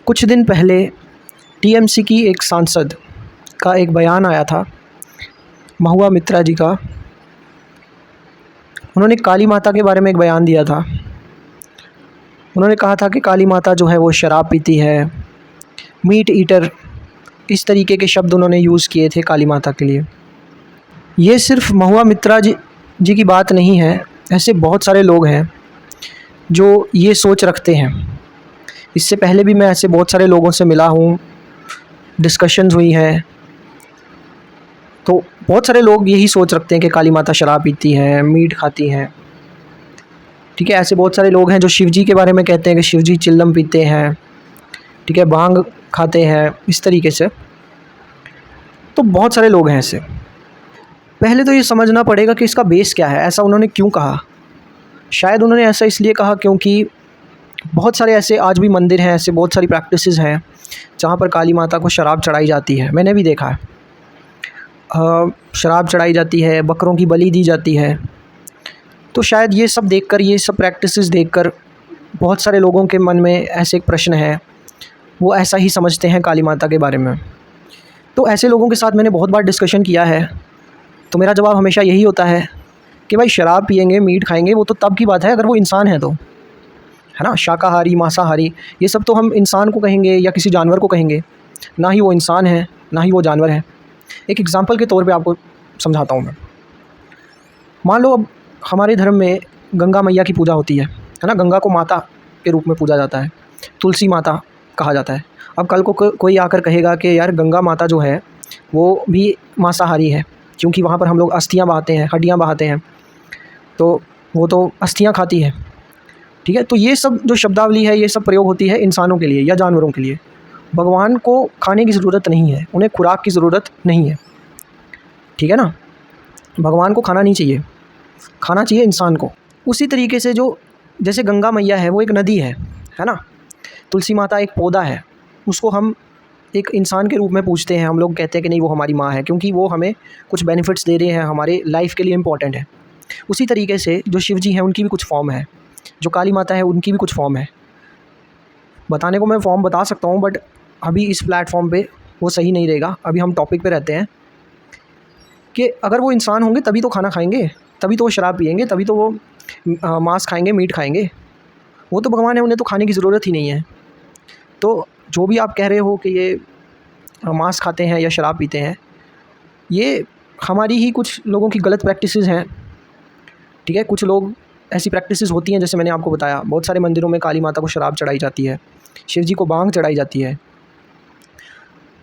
कुछ दिन पहले टीएमसी की एक सांसद का एक बयान आया था, महुआ मित्रा जी का। उन्होंने काली माता के बारे में एक बयान दिया था। उन्होंने कहा था कि काली माता जो है वो शराब पीती है, मीट ईटर, इस तरीके के शब्द उन्होंने यूज़ किए थे काली माता के लिए। ये सिर्फ महुआ मित्रा जी की बात नहीं है, ऐसे बहुत सारे लोग हैं जो ये सोच रखते हैं। इससे पहले भी मैं ऐसे बहुत सारे लोगों से मिला हूँ, डिस्कशंस हुई हैं, तो बहुत सारे लोग यही सोच रखते हैं कि काली माता शराब पीती है, मीट खाती हैं। ठीक है, ऐसे बहुत सारे लोग हैं जो शिव जी के बारे में कहते हैं कि शिव जी चिल्लम पीते हैं, ठीक है, भांग खाते हैं, इस तरीके से। तो बहुत सारे लोग हैं ऐसे। पहले तो ये समझना पड़ेगा कि इसका बेस क्या है, ऐसा उन्होंने क्यों कहा। शायद उन्होंने ऐसा इसलिए कहा क्योंकि बहुत सारे ऐसे आज भी मंदिर हैं, ऐसे बहुत सारी प्रैक्टिसेस हैं जहाँ पर काली माता को शराब चढ़ाई जाती है। मैंने भी देखा है, शराब चढ़ाई जाती है, बकरों की बलि दी जाती है। तो शायद ये सब देखकर, ये सब प्रैक्टिसेस देखकर बहुत सारे लोगों के मन में ऐसे एक प्रश्न है, वो ऐसा ही समझते हैं काली माता के बारे में। तो ऐसे लोगों के साथ मैंने बहुत बार डिस्कशन किया है, तो मेरा जवाब हमेशा यही होता है कि भाई शराब पिएंगे, मीट खाएंगे, वो तो तब की बात है अगर वो इंसान है तो, है ना। शाकाहारी, मांसाहारी, ये सब तो हम इंसान को कहेंगे या किसी जानवर को कहेंगे, ना ही वो इंसान है ना ही वो जानवर है। एक एग्ज़ाम्पल के तौर पे आपको समझाता हूँ मैं। मान लो अब हमारे धर्म में गंगा मैया की पूजा होती है ना। गंगा को माता के रूप में पूजा जाता है, तुलसी माता कहा जाता है। अब कल को कोई आकर कहेगा कि यार गंगा माता जो है वो भी मांसाहारी है, क्योंकि वहाँ पर हम लोग अस्थियाँ बहाते हैं, हड्डियाँ बहाते हैं, तो वो तो अस्थियाँ खाती है। ठीक है, तो ये सब जो शब्दावली है, ये सब प्रयोग होती है इंसानों के लिए या जानवरों के लिए। भगवान को खाने की ज़रूरत नहीं है, उन्हें खुराक की ज़रूरत नहीं है, ठीक है ना। भगवान को खाना नहीं चाहिए, खाना चाहिए इंसान को। उसी तरीके से जो जैसे गंगा मैया है वो एक नदी है ना। तुलसी माता एक पौधा है, उसको हम एक इंसान के रूप में पूछते हैं। हम लोग कहते हैं कि नहीं वो हमारी माँ है, क्योंकि वो हमें कुछ बेनिफिट्स दे रहे हैं, हमारे लाइफ के लिए इम्पॉर्टेंट है। उसी तरीके से जो शिव जी हैं उनकी भी कुछ फॉर्म है, जो काली माता है उनकी भी कुछ फॉर्म है। बताने को मैं फॉर्म बता सकता हूँ, बट अभी इस प्लेटफॉर्म पे वो सही नहीं रहेगा। अभी हम टॉपिक पे रहते हैं कि अगर वो इंसान होंगे तभी तो खाना खाएंगे, तभी तो वो शराब पिएंगे, तभी तो वो मांस खाएंगे, मीट खाएंगे। वो तो भगवान है, उन्हें तो खाने की ज़रूरत ही नहीं है। तो जो भी आप कह रहे हो कि ये मांस खाते हैं या शराब पीते हैं, ये हमारी ही कुछ लोगों की गलत प्रैक्टिसेस हैं। ठीक है, कुछ लोग ऐसी प्रैक्टिसेस होती हैं, जैसे मैंने आपको बताया, बहुत सारे मंदिरों में काली माता को शराब चढ़ाई जाती है, शिव जी को भांग चढ़ाई जाती है।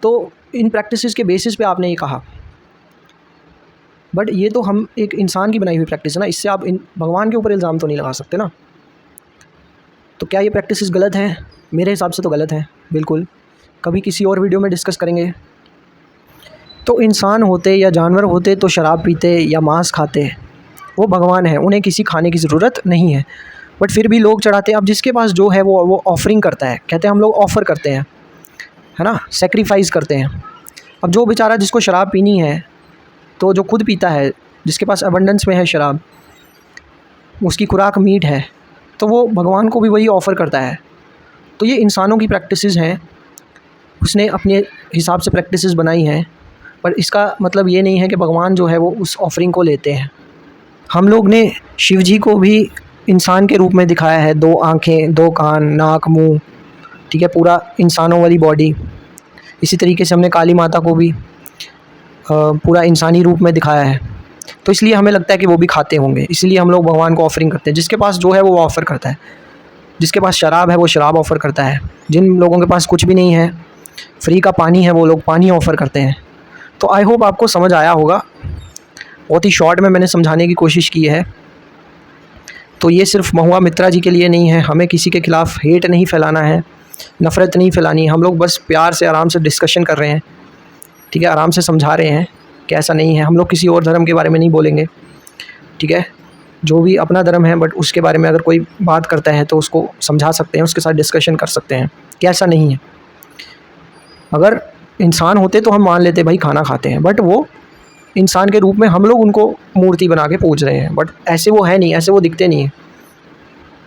तो इन प्रैक्टिसेस के बेसिस पे आपने ये कहा, बट ये तो हम एक इंसान की बनाई हुई प्रैक्टिस है ना, इससे आप भगवान के ऊपर इल्ज़ाम तो नहीं लगा सकते ना। तो क्या ये प्रैक्टिसेस गलत हैं? मेरे हिसाब से तो गलत है, बिल्कुल। कभी किसी और वीडियो में डिस्कस करेंगे। तो इंसान होते या जानवर होते तो शराब पीते या मांस खाते, वो भगवान है, उन्हें किसी खाने की ज़रूरत नहीं है, बट फिर भी लोग चढ़ाते हैं। अब जिसके पास जो है वो ऑफरिंग करता है, कहते हैं हम लोग ऑफ़र करते हैं, है ना, सेक्रीफाइस करते हैं। अब जो बेचारा जिसको शराब पीनी है, तो जो खुद पीता है, जिसके पास अबंडेंस में है शराब, उसकी खुराक मीट है, तो वो भगवान को भी वही ऑफ़र करता है। तो ये इंसानों की प्रैक्टिसेस हैं, उसने अपने हिसाब से प्रैक्टिसेस बनाई हैं, पर इसका मतलब ये नहीं है कि भगवान जो है वो उस ऑफरिंग को लेते हैं। हम लोग ने शिव जी को भी इंसान के रूप में दिखाया है, 2 आँखें, 2 कान, नाक, मुंह, ठीक है, पूरा इंसानों वाली बॉडी। इसी तरीके से हमने काली माता को भी पूरा इंसानी रूप में दिखाया है। तो इसलिए हमें लगता है कि वो भी खाते होंगे, इसलिए हम लोग भगवान को ऑफरिंग करते हैं। जिसके पास जो है वो ऑफ़र करता है, जिसके पास शराब है वो शराब ऑफ़र करता है, जिन लोगों के पास कुछ भी नहीं है, फ्री का पानी है, वो लोग पानी ऑफ़र करते हैं। तो आई होप आपको समझ आया होगा। बहुत ही शॉर्ट में मैंने समझाने की कोशिश की है। तो ये सिर्फ महुआ मित्रा जी के लिए नहीं है, हमें किसी के ख़िलाफ़ हेट नहीं फैलाना है, नफ़रत नहीं फैलानी है। हम लोग बस प्यार से आराम से डिस्कशन कर रहे हैं, ठीक है, आराम से समझा रहे हैं कि ऐसा नहीं है। हम लोग किसी और धर्म के बारे में नहीं बोलेंगे, ठीक है। जो भी अपना धर्म है, बट उसके बारे में अगर कोई बात करता है तो उसको समझा सकते हैं, उसके साथ डिस्कशन कर सकते हैं कि ऐसा नहीं है। अगर इंसान होते तो हम मान लेते भाई खाना खाते हैं, बट वो इंसान के रूप में हम लोग उनको मूर्ति बना के पूज रहे हैं, बट ऐसे वो है नहीं, ऐसे वो दिखते नहीं है।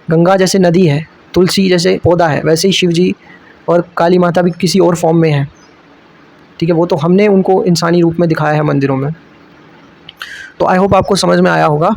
गंगा जैसे नदी है, तुलसी जैसे पौधा है, वैसे ही शिव जी और काली माता भी किसी और फॉर्म में है, ठीक है। वो तो हमने उनको इंसानी रूप में दिखाया है मंदिरों में। तो आई होप आपको समझ में आया होगा।